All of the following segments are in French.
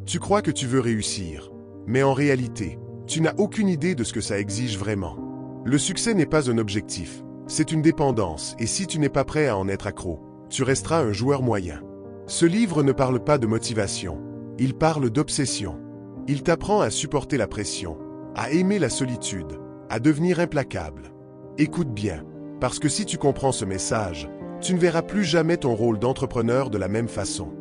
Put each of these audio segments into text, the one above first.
Tu crois que tu veux réussir, mais en réalité, tu n'as aucune idée de ce que ça exige vraiment. Le succès n'est pas un objectif, c'est une dépendance, et si tu n'es pas prêt à en être accro, tu resteras un joueur moyen. Ce livre ne parle pas de motivation, il parle d'obsession. Il t'apprend à supporter la pression, à aimer la solitude, à devenir implacable. Écoute bien, parce que si tu comprends ce message, tu ne verras plus jamais ton rôle d'entrepreneur de la même façon.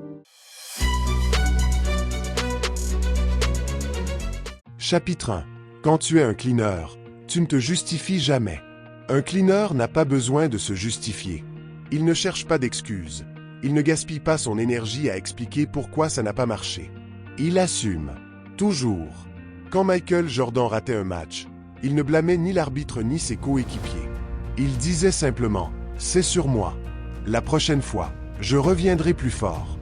Chapitre 1. Quand tu es un cleaner, tu ne te justifies jamais. Un cleaner n'a pas besoin de se justifier. Il ne cherche pas d'excuses. Il ne gaspille pas son énergie à expliquer pourquoi ça n'a pas marché. Il assume. Toujours. Quand Michael Jordan ratait un match, il ne blâmait ni l'arbitre ni ses coéquipiers. Il disait simplement « C'est sur moi. La prochaine fois, je reviendrai plus fort. »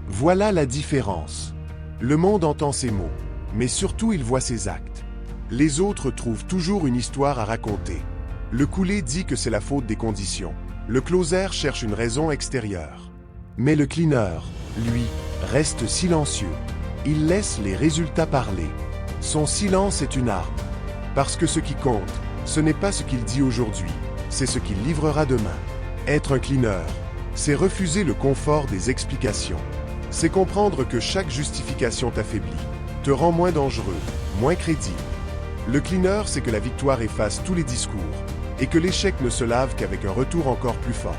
Voilà la différence. Le monde entend ses mots, mais surtout il voit ses actes. Les autres trouvent toujours une histoire à raconter. Le coulé dit que c'est la faute des conditions. Le closer cherche une raison extérieure. Mais le cleaner, lui, reste silencieux. Il laisse les résultats parler. Son silence est une arme. Parce que ce qui compte, ce n'est pas ce qu'il dit aujourd'hui, c'est ce qu'il livrera demain. Être un cleaner, c'est refuser le confort des explications. C'est comprendre que chaque justification t'affaiblit, te rend moins dangereux, moins crédible. Le cleaner, c'est que la victoire efface tous les discours et que l'échec ne se lave qu'avec un retour encore plus fort.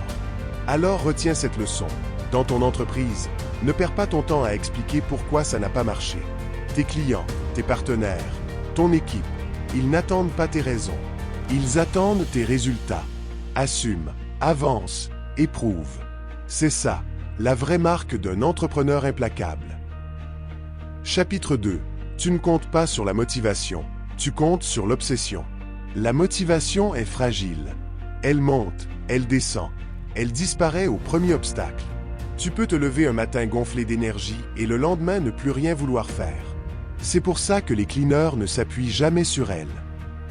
Alors retiens cette leçon. Dans ton entreprise, ne perds pas ton temps à expliquer pourquoi ça n'a pas marché. Tes clients, tes partenaires, ton équipe, ils n'attendent pas tes raisons. Ils attendent tes résultats. Assume, avance, éprouve. C'est ça, la vraie marque d'un entrepreneur implacable. Chapitre 2. Tu ne comptes pas sur la motivation, tu comptes sur l'obsession. La motivation est fragile. Elle monte, elle descend, elle disparaît au premier obstacle. Tu peux te lever un matin gonflé d'énergie et le lendemain ne plus rien vouloir faire. C'est pour ça que les cleaners ne s'appuient jamais sur elle.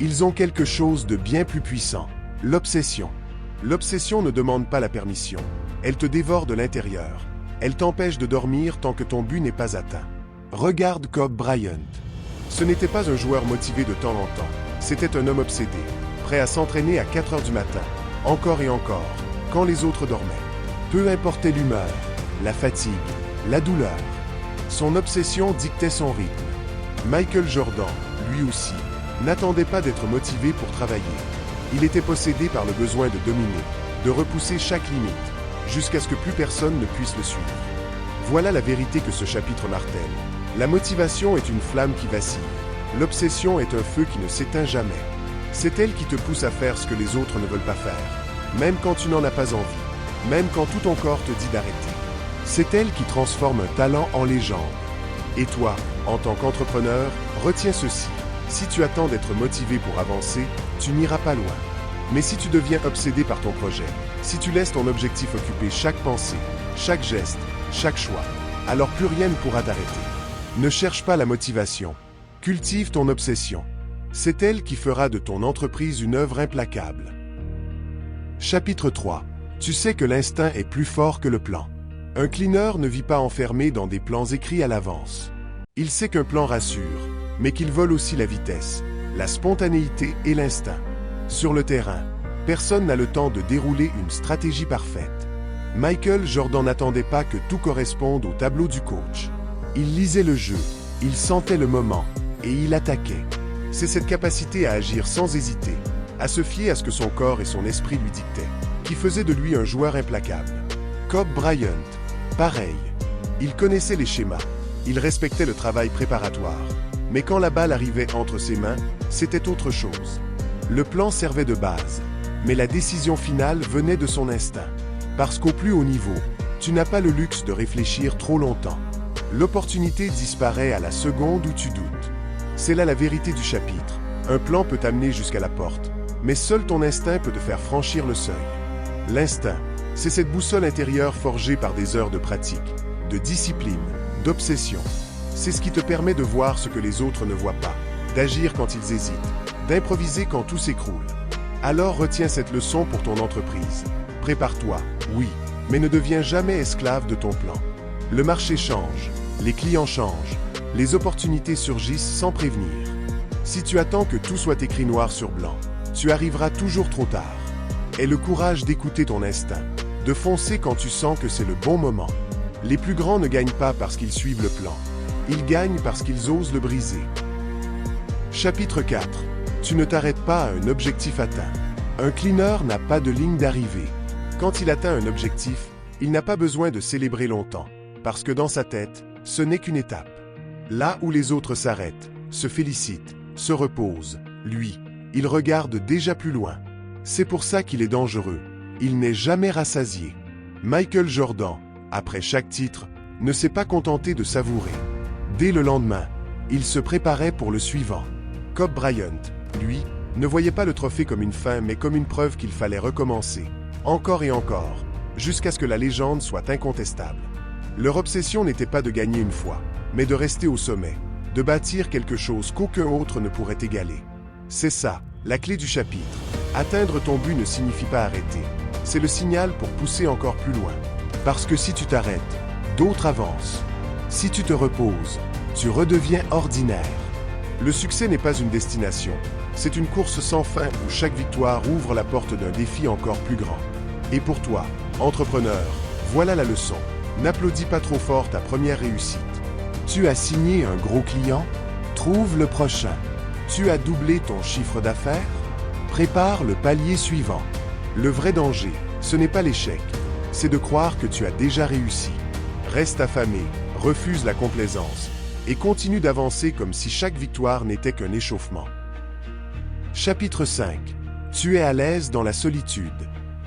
Ils ont quelque chose de bien plus puissant, l'obsession. L'obsession ne demande pas la permission. Elle te dévore de l'intérieur. Elle t'empêche de dormir tant que ton but n'est pas atteint. Regarde Kobe Bryant. Ce n'était pas un joueur motivé de temps en temps. C'était un homme obsédé, prêt à s'entraîner à 4 heures du matin, encore et encore, quand les autres dormaient. Peu importait l'humeur, la fatigue, la douleur. Son obsession dictait son rythme. Michael Jordan, lui aussi, n'attendait pas d'être motivé pour travailler. Il était possédé par le besoin de dominer, de repousser chaque limite, jusqu'à ce que plus personne ne puisse le suivre. Voilà la vérité que ce chapitre martèle. La motivation est une flamme qui vacille. L'obsession est un feu qui ne s'éteint jamais. C'est elle qui te pousse à faire ce que les autres ne veulent pas faire, même quand tu n'en as pas envie, même quand tout ton corps te dit d'arrêter. C'est elle qui transforme un talent en légende. Et toi, en tant qu'entrepreneur, retiens ceci. Si tu attends d'être motivé pour avancer, tu n'iras pas loin. Mais si tu deviens obsédé par ton projet, si tu laisses ton objectif occuper chaque pensée, chaque geste, chaque choix, alors plus rien ne pourra t'arrêter. Ne cherche pas la motivation. Cultive ton obsession. C'est elle qui fera de ton entreprise une œuvre implacable. Chapitre 3. Tu sais que l'instinct est plus fort que le plan. Un cleaner ne vit pas enfermé dans des plans écrits à l'avance. Il sait qu'un plan rassure, mais qu'il vole aussi la vitesse, la spontanéité et l'instinct. Sur le terrain, personne n'a le temps de dérouler une stratégie parfaite. Michael Jordan n'attendait pas que tout corresponde au tableau du coach. Il lisait le jeu, il sentait le moment, et il attaquait. C'est cette capacité à agir sans hésiter, à se fier à ce que son corps et son esprit lui dictaient, qui faisait de lui un joueur implacable. Kobe Bryant, pareil. Il connaissait les schémas, il respectait le travail préparatoire, mais quand la balle arrivait entre ses mains, c'était autre chose. Le plan servait de base, mais la décision finale venait de son instinct. Parce qu'au plus haut niveau, tu n'as pas le luxe de réfléchir trop longtemps. L'opportunité disparaît à la seconde où tu doutes. C'est là la vérité du chapitre. Un plan peut t'amener jusqu'à la porte, mais seul ton instinct peut te faire franchir le seuil. L'instinct, c'est cette boussole intérieure forgée par des heures de pratique, de discipline, d'obsession. C'est ce qui te permet de voir ce que les autres ne voient pas, d'agir quand ils hésitent, d'improviser quand tout s'écroule. Alors retiens cette leçon pour ton entreprise. Prépare-toi, oui, mais ne deviens jamais esclave de ton plan. Le marché change, Les clients changent. Les opportunités surgissent sans prévenir. Si tu attends que tout soit écrit noir sur blanc, tu arriveras toujours trop tard. Aie le courage d'écouter ton instinct, de foncer quand tu sens que c'est le bon moment. Les plus grands ne gagnent pas parce qu'ils suivent le plan. Ils gagnent parce qu'ils osent le briser. Chapitre 4. Tu ne t'arrêtes pas à un objectif atteint. Un cleaner n'a pas de ligne d'arrivée. Quand il atteint un objectif, il n'a pas besoin de célébrer longtemps, parce que dans sa tête, ce n'est qu'une étape. Là où les autres s'arrêtent, se félicitent, se reposent, lui, il regarde déjà plus loin. C'est pour ça qu'il est dangereux. Il n'est jamais rassasié. Michael Jordan, après chaque titre, ne s'est pas contenté de savourer. Dès le lendemain, il se préparait pour le suivant. Kobe Bryant, lui, ne voyait pas le trophée comme une fin mais comme une preuve qu'il fallait recommencer, encore et encore, jusqu'à ce que la légende soit incontestable. Leur obsession n'était pas de gagner une fois, mais de rester au sommet, de bâtir quelque chose qu'aucun autre ne pourrait égaler. C'est ça, la clé du chapitre. Atteindre ton but ne signifie pas arrêter. C'est le signal pour pousser encore plus loin. Parce que si tu t'arrêtes, d'autres avancent. Si tu te reposes, tu redeviens ordinaire. Le succès n'est pas une destination. C'est une course sans fin où chaque victoire ouvre la porte d'un défi encore plus grand. Et pour toi, entrepreneur, voilà la leçon. N'applaudis pas trop fort ta première réussite. Tu as signé un gros client? Trouve le prochain. Tu as doublé ton chiffre d'affaires? Prépare le palier suivant. Le vrai danger, ce n'est pas l'échec, c'est de croire que tu as déjà réussi. Reste affamé, refuse la complaisance et continue d'avancer comme si chaque victoire n'était qu'un échauffement. Chapitre 5. Tu es à l'aise dans la solitude.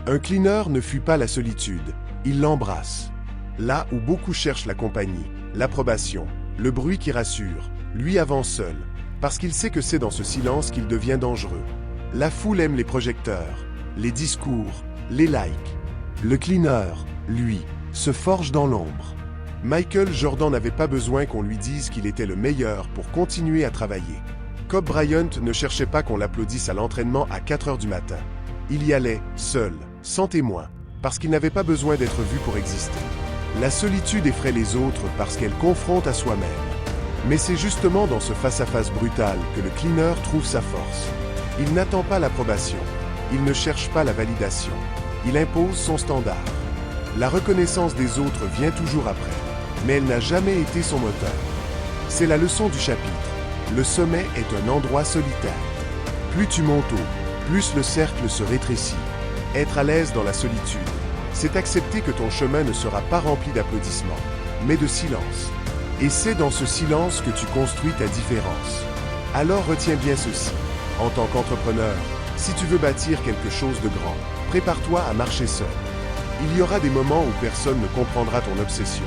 Un cleaner ne fuit pas la solitude, il l'embrasse. Là où beaucoup cherchent la compagnie, l'approbation, le bruit qui rassure, lui avance seul, parce qu'il sait que c'est dans ce silence qu'il devient dangereux. La foule aime les projecteurs, les discours, les likes. Le cleaner, lui, se forge dans l'ombre. Michael Jordan n'avait pas besoin qu'on lui dise qu'il était le meilleur pour continuer à travailler. Kobe Bryant ne cherchait pas qu'on l'applaudisse à l'entraînement à 4 heures du matin. Il y allait, seul, sans témoin, parce qu'il n'avait pas besoin d'être vu pour exister. La solitude effraie les autres parce qu'elle confronte à soi-même. Mais c'est justement dans ce face-à-face brutal que le cleaner trouve sa force. Il n'attend pas l'approbation, il ne cherche pas la validation, il impose son standard. La reconnaissance des autres vient toujours après, mais elle n'a jamais été son moteur. C'est la leçon du chapitre. Le sommet est un endroit solitaire. Plus tu montes haut, plus le cercle se rétrécit. Être à l'aise dans la solitude, c'est accepter que ton chemin ne sera pas rempli d'applaudissements, mais de silence. Et c'est dans ce silence que tu construis ta différence. Alors retiens bien ceci. En tant qu'entrepreneur, si tu veux bâtir quelque chose de grand, prépare-toi à marcher seul. Il y aura des moments où personne ne comprendra ton obsession,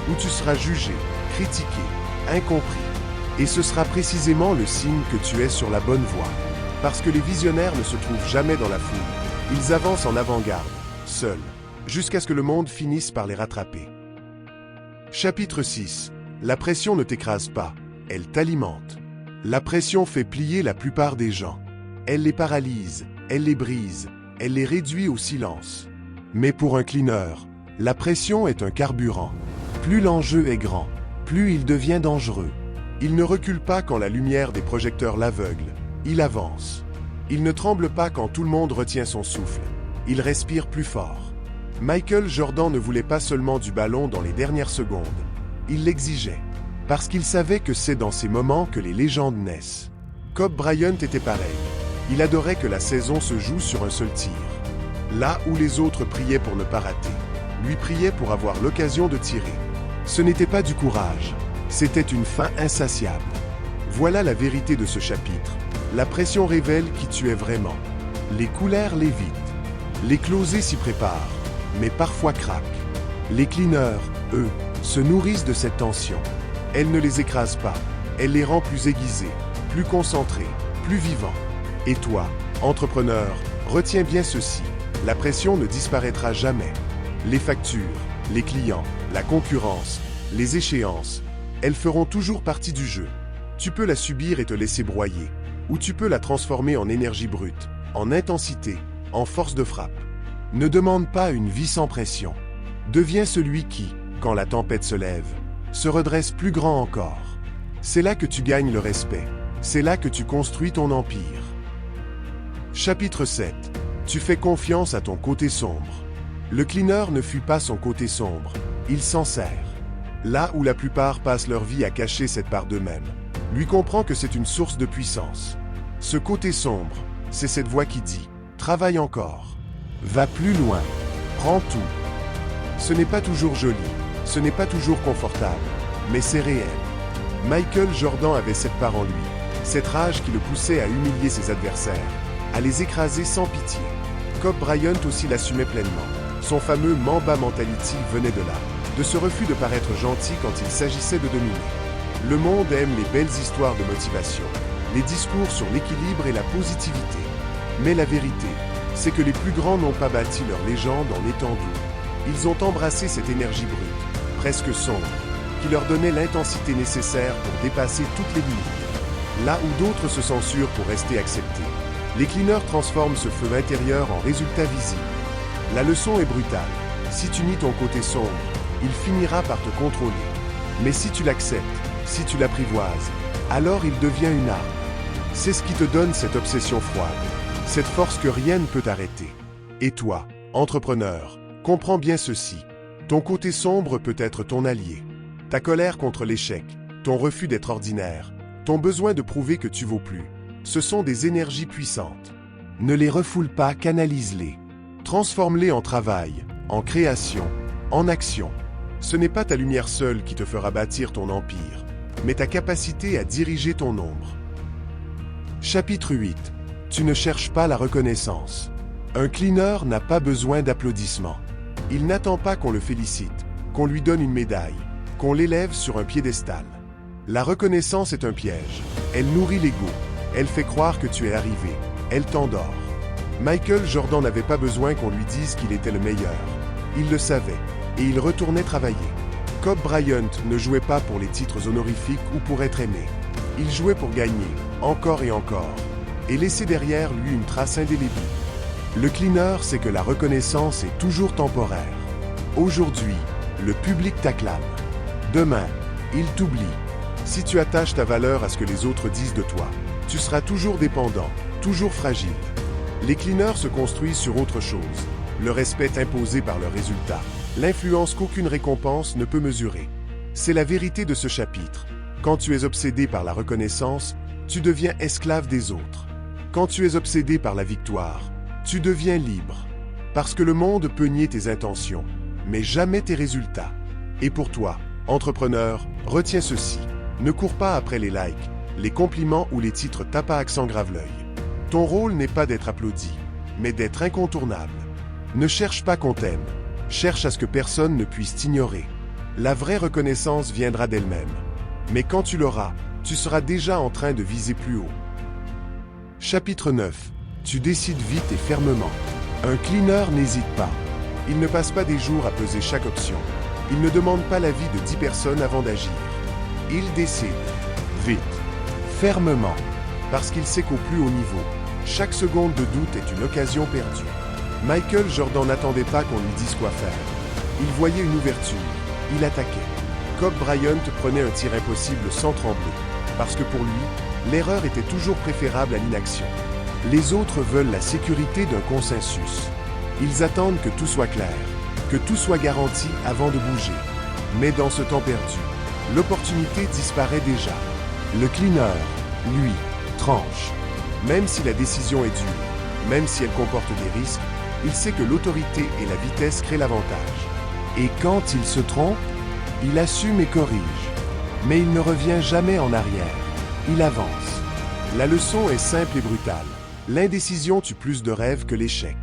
où tu seras jugé, critiqué, incompris. Et ce sera précisément le signe que tu es sur la bonne voie. Parce que les visionnaires ne se trouvent jamais dans la foule. Ils avancent en avant-garde, seuls, jusqu'à ce que le monde finisse par les rattraper. Chapitre 6. La pression ne t'écrase pas, elle t'alimente. La pression fait plier la plupart des gens. Elle les paralyse, elle les brise, elle les réduit au silence. Mais pour un cleaner, la pression est un carburant. Plus l'enjeu est grand, plus il devient dangereux. Il ne recule pas quand la lumière des projecteurs l'aveugle, il avance. Il ne tremble pas quand tout le monde retient son souffle, il respire plus fort. Michael Jordan ne voulait pas seulement du ballon dans les dernières secondes, il l'exigeait, parce qu'il savait que c'est dans ces moments que les légendes naissent. Kobe Bryant était pareil, il adorait que la saison se joue sur un seul tir. Là où les autres priaient pour ne pas rater, lui priait pour avoir l'occasion de tirer. Ce n'était pas du courage, c'était une faim insatiable. Voilà la vérité de ce chapitre. La pression révèle qui tu es vraiment. Les couleurs l'évitent. Les closés s'y préparent, mais parfois craquent. Les cleaners, eux, se nourrissent de cette tension. Elle ne les écrase pas, elle les rend plus aiguisés, plus concentrés, plus vivants. Et toi, entrepreneur, retiens bien ceci. La pression ne disparaîtra jamais. Les factures, les clients, la concurrence, les échéances, elles feront toujours partie du jeu. Tu peux la subir et te laisser broyer, ou tu peux la transformer en énergie brute, en intensité, en force de frappe. Ne demande pas une vie sans pression. Deviens celui qui, quand la tempête se lève, se redresse plus grand encore. C'est là que tu gagnes le respect. C'est là que tu construis ton empire. Chapitre 7. Tu fais confiance à ton côté sombre. Le cleaner ne fuit pas son côté sombre, il s'en sert. Là où la plupart passent leur vie à cacher cette part d'eux-mêmes, lui comprend que c'est une source de puissance. Ce côté sombre, c'est cette voix qui dit « Travaille encore. Va plus loin. Prends tout. » Ce n'est pas toujours joli, ce n'est pas toujours confortable, mais c'est réel. Michael Jordan avait cette part en lui, cette rage qui le poussait à humilier ses adversaires, à les écraser sans pitié. Kobe Bryant aussi l'assumait pleinement. Son fameux Mamba Mentality venait de là, de ce refus de paraître gentil quand il s'agissait de dominer. Le monde aime les belles histoires de motivation, les discours sur l'équilibre et la positivité. Mais la vérité, c'est que les plus grands n'ont pas bâti leur légende en étant doux. Ils ont embrassé cette énergie brute, presque sombre, qui leur donnait l'intensité nécessaire pour dépasser toutes les limites. Là où d'autres se censurent pour rester acceptés, les cleaners transforment ce feu intérieur en résultat visible. La leçon est brutale. Si tu nies ton côté sombre, il finira par te contrôler. Mais si tu l'acceptes, si tu l'apprivoises, alors il devient une arme. C'est ce qui te donne cette obsession froide, cette force que rien ne peut arrêter. Et toi, entrepreneur, comprends bien ceci. Ton côté sombre peut être ton allié. Ta colère contre l'échec, ton refus d'être ordinaire, ton besoin de prouver que tu vaux plus, ce sont des énergies puissantes. Ne les refoule pas, canalise-les. Transforme-les en travail, en création, en action. Ce n'est pas ta lumière seule qui te fera bâtir ton empire, mais ta capacité à diriger ton ombre. Chapitre 8. Tu ne cherches pas la reconnaissance. Un cleaner n'a pas besoin d'applaudissements. Il n'attend pas qu'on le félicite, qu'on lui donne une médaille, qu'on l'élève sur un piédestal. La reconnaissance est un piège. Elle nourrit l'ego. Elle fait croire que tu es arrivé. Elle t'endort. Michael Jordan n'avait pas besoin qu'on lui dise qu'il était le meilleur. Il le savait, et il retournait travailler. Kobe Bryant ne jouait pas pour les titres honorifiques ou pour être aimé. Il jouait pour gagner, encore et encore, et laisser derrière lui une trace indélébile. Le cleaner sait que la reconnaissance est toujours temporaire. Aujourd'hui, le public t'acclame. Demain, il t'oublie. Si tu attaches ta valeur à ce que les autres disent de toi, tu seras toujours dépendant, toujours fragile. Les cleaners se construisent sur autre chose. Le respect imposé par leurs résultats, l'influence qu'aucune récompense ne peut mesurer. C'est la vérité de ce chapitre. Quand tu es obsédé par la reconnaissance, tu deviens esclave des autres. Quand tu es obsédé par la victoire, tu deviens libre. Parce que le monde peut nier tes intentions, mais jamais tes résultats. Et pour toi, entrepreneur, retiens ceci. Ne cours pas après les likes, les compliments ou les titres tape à accent grave l'œil. Ton rôle n'est pas d'être applaudi, mais d'être incontournable. Ne cherche pas qu'on t'aime, cherche à ce que personne ne puisse t'ignorer. La vraie reconnaissance viendra d'elle-même. Mais quand tu l'auras, tu seras déjà en train de viser plus haut. Chapitre 9. Tu décides vite et fermement. Un cleaner n'hésite pas. Il ne passe pas des jours à peser chaque option. Il ne demande pas l'avis de 10 personnes avant d'agir. Il décide, vite, fermement, parce qu'il sait qu'au plus haut niveau, chaque seconde de doute est une occasion perdue. Michael Jordan n'attendait pas qu'on lui dise quoi faire. Il voyait une ouverture, il attaquait. Kobe Bryant prenait un tir impossible sans trembler, parce que pour lui, l'erreur était toujours préférable à l'inaction. Les autres veulent la sécurité d'un consensus. Ils attendent que tout soit clair, que tout soit garanti avant de bouger. Mais dans ce temps perdu, l'opportunité disparaît déjà. Le cleaner, lui, tranche. Même si la décision est dure, même si elle comporte des risques, il sait que l'autorité et la vitesse créent l'avantage. Et quand il se trompe, il assume et corrige. Mais il ne revient jamais en arrière. Il avance. La leçon est simple et brutale. L'indécision tue plus de rêves que l'échec.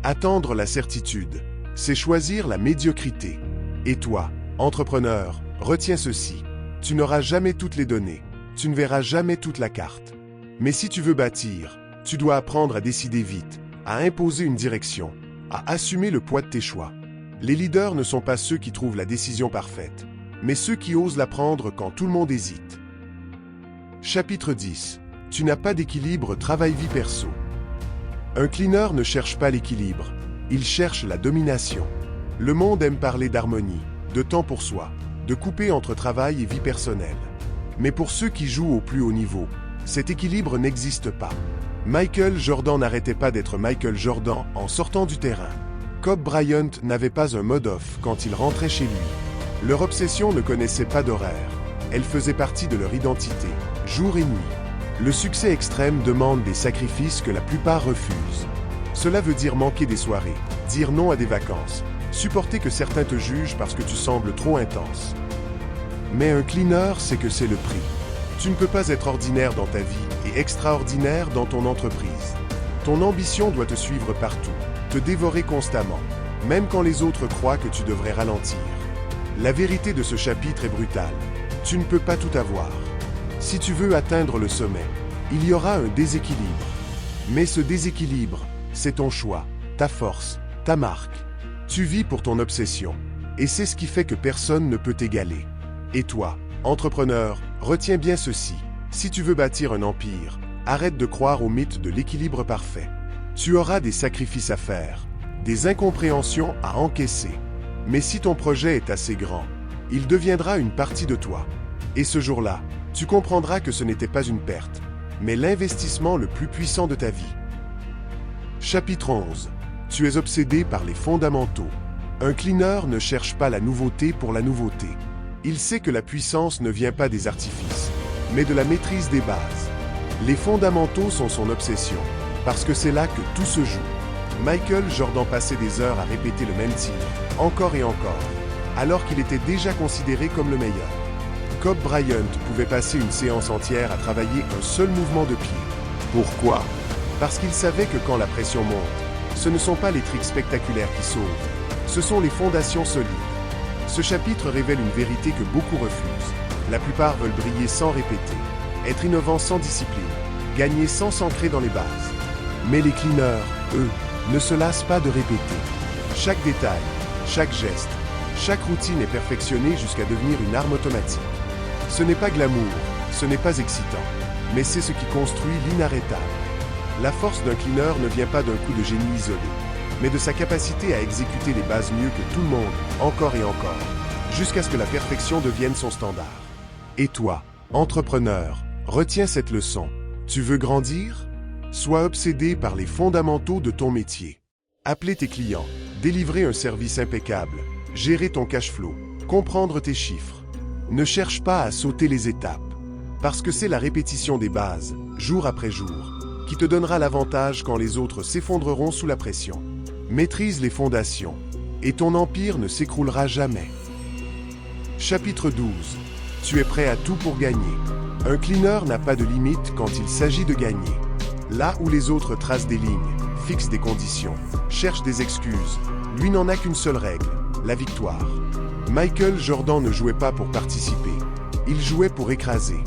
Attendre la certitude, c'est choisir la médiocrité. Et toi, entrepreneur, retiens ceci. Tu n'auras jamais toutes les données. Tu ne verras jamais toute la carte. Mais si tu veux bâtir, tu dois apprendre à décider vite, à imposer une direction, à assumer le poids de tes choix. Les leaders ne sont pas ceux qui trouvent la décision parfaite, mais ceux qui osent la prendre quand tout le monde hésite. Chapitre 10. Tu n'as pas d'équilibre travail-vie perso. Un cleaner ne cherche pas l'équilibre, il cherche la domination. Le monde aime parler d'harmonie, de temps pour soi, de couper entre travail et vie personnelle. Mais pour ceux qui jouent au plus haut niveau, cet équilibre n'existe pas. Michael Jordan n'arrêtait pas d'être Michael Jordan en sortant du terrain. Kobe Bryant n'avait pas un mode off quand il rentrait chez lui. Leur obsession ne connaissait pas d'horaire. Elle faisait partie de leur identité, jour et nuit. Le succès extrême demande des sacrifices que la plupart refusent. Cela veut dire manquer des soirées, dire non à des vacances, supporter que certains te jugent parce que tu sembles trop intense. Mais un cleaner sait que c'est le prix. Tu ne peux pas être ordinaire dans ta vie et extraordinaire dans ton entreprise. Ton ambition doit te suivre partout, te dévorer constamment, même quand les autres croient que tu devrais ralentir. La vérité de ce chapitre est brutale. Tu ne peux pas tout avoir. Si tu veux atteindre le sommet, il y aura un déséquilibre. Mais ce déséquilibre, c'est ton choix, ta force, ta marque. Tu vis pour ton obsession. Et c'est ce qui fait que personne ne peut t'égaler. Et toi, entrepreneur, retiens bien ceci. Si tu veux bâtir un empire, arrête de croire au mythe de l'équilibre parfait. Tu auras des sacrifices à faire, des incompréhensions à encaisser. Mais si ton projet est assez grand, il deviendra une partie de toi. Et ce jour-là, tu comprendras que ce n'était pas une perte, mais l'investissement le plus puissant de ta vie. Chapitre 11. Tu es obsédé par les fondamentaux. Un cleaner ne cherche pas la nouveauté pour la nouveauté. Il sait que la puissance ne vient pas des artifices, mais de la maîtrise des bases. Les fondamentaux sont son obsession, parce que c'est là que tout se joue. Michael Jordan passait des heures à répéter le même tir, encore et encore, alors qu'il était déjà considéré comme le meilleur. Kobe Bryant pouvait passer une séance entière à travailler un seul mouvement de pied. Pourquoi? Parce qu'il savait que quand la pression monte, ce ne sont pas les tricks spectaculaires qui sauvent, ce sont les fondations solides. Ce chapitre révèle une vérité que beaucoup refusent. La plupart veulent briller sans répéter, être innovants sans discipline, gagner sans s'ancrer dans les bases. Mais les cleaners, eux, ne se lassent pas de répéter. Chaque détail, chaque geste, chaque routine est perfectionnée jusqu'à devenir une arme automatique. Ce n'est pas glamour, ce n'est pas excitant, mais c'est ce qui construit l'inarrêtable. La force d'un cleaner ne vient pas d'un coup de génie isolé, mais de sa capacité à exécuter les bases mieux que tout le monde, encore et encore, jusqu'à ce que la perfection devienne son standard. Et toi, entrepreneur, retiens cette leçon. Tu veux grandir? Sois obsédé par les fondamentaux de ton métier. Appeler tes clients, délivrer un service impeccable, gérer ton cash flow, comprendre tes chiffres. Ne cherche pas à sauter les étapes, parce que c'est la répétition des bases, jour après jour, qui te donnera l'avantage quand les autres s'effondreront sous la pression. Maîtrise les fondations, et ton empire ne s'écroulera jamais. Chapitre 12. Tu es prêt à tout pour gagner. Un cleaner n'a pas de limite quand il s'agit de gagner. Là où les autres tracent des lignes, fixent des conditions, cherchent des excuses, lui n'en a qu'une seule règle, la victoire. Michael Jordan ne jouait pas pour participer, il jouait pour écraser.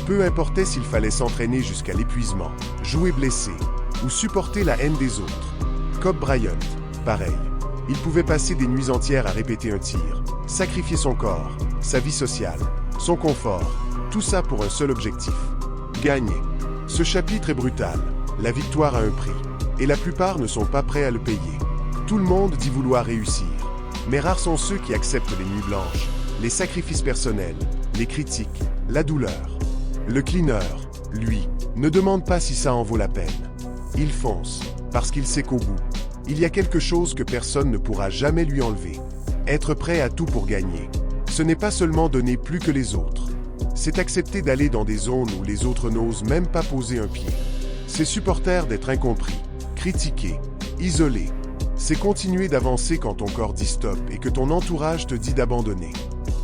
Peu importait s'il fallait s'entraîner jusqu'à l'épuisement, jouer blessé, ou supporter la haine des autres. Kobe Bryant, pareil. Il pouvait passer des nuits entières à répéter un tir, sacrifier son corps, sa vie sociale, son confort, tout ça pour un seul objectif, gagner. Ce chapitre est brutal, la victoire a un prix, et la plupart ne sont pas prêts à le payer. Tout le monde dit vouloir réussir, mais rares sont ceux qui acceptent les nuits blanches, les sacrifices personnels, les critiques, la douleur. Le cleaner, lui, ne demande pas si ça en vaut la peine. Il fonce, parce qu'il sait qu'au bout, il y a quelque chose que personne ne pourra jamais lui enlever. Être prêt à tout pour gagner. Ce n'est pas seulement donner plus que les autres. C'est accepter d'aller dans des zones où les autres n'osent même pas poser un pied. C'est supporter d'être incompris, critiqué, isolé. C'est continuer d'avancer quand ton corps dit stop et que ton entourage te dit d'abandonner.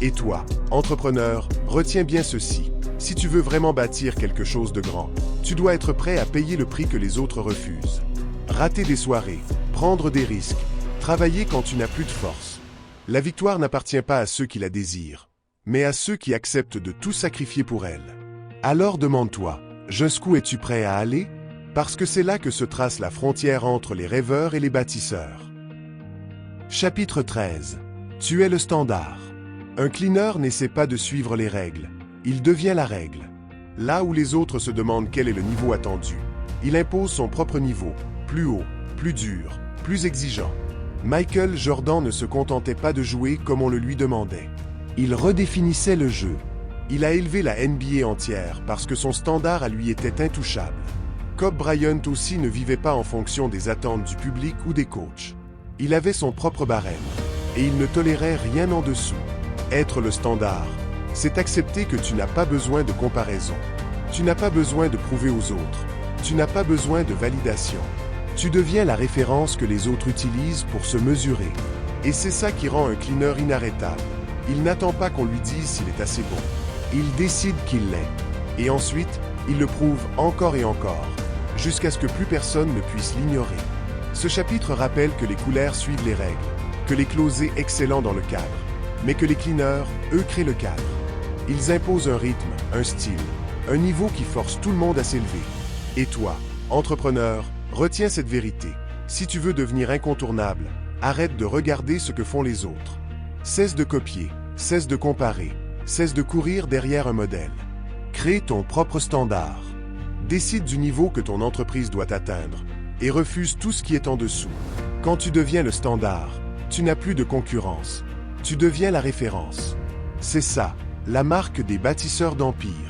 Et toi, entrepreneur, retiens bien ceci. Si tu veux vraiment bâtir quelque chose de grand, tu dois être prêt à payer le prix que les autres refusent. Rater des soirées, prendre des risques, travailler quand tu n'as plus de force. La victoire n'appartient pas à ceux qui la désirent, mais à ceux qui acceptent de tout sacrifier pour elle. Alors demande-toi, jusqu'où es-tu prêt à aller? Parce que c'est là que se trace la frontière entre les rêveurs et les bâtisseurs. Chapitre 13. Tu es le standard. Un cleaner n'essaie pas de suivre les règles, il devient la règle. Là où les autres se demandent quel est le niveau attendu, il impose son propre niveau, plus haut, plus dur, plus exigeant. Michael Jordan ne se contentait pas de jouer comme on le lui demandait. Il redéfinissait le jeu. Il a élevé la NBA entière parce que son standard à lui était intouchable. Kobe Bryant aussi ne vivait pas en fonction des attentes du public ou des coachs. Il avait son propre barème, et il ne tolérait rien en dessous. Être le standard, c'est accepter que tu n'as pas besoin de comparaison. Tu n'as pas besoin de prouver aux autres. Tu n'as pas besoin de validation. Tu deviens la référence que les autres utilisent pour se mesurer. Et c'est ça qui rend un cleaner inarrêtable. Il n'attend pas qu'on lui dise s'il est assez bon. Il décide qu'il l'est. Et ensuite, il le prouve encore et encore, jusqu'à ce que plus personne ne puisse l'ignorer. Ce chapitre rappelle que les couleurs suivent les règles, que les closés excellent dans le cadre, mais que les cleaners, eux, créent le cadre. Ils imposent un rythme, un style, un niveau qui force tout le monde à s'élever. Et toi, entrepreneur, retiens cette vérité. Si tu veux devenir incontournable, arrête de regarder ce que font les autres. Cesse de copier, cesse de comparer, cesse de courir derrière un modèle. Crée ton propre standard. Décide du niveau que ton entreprise doit atteindre et refuse tout ce qui est en dessous. Quand tu deviens le standard, tu n'as plus de concurrence. Tu deviens la référence. C'est ça, la marque des bâtisseurs d'empire.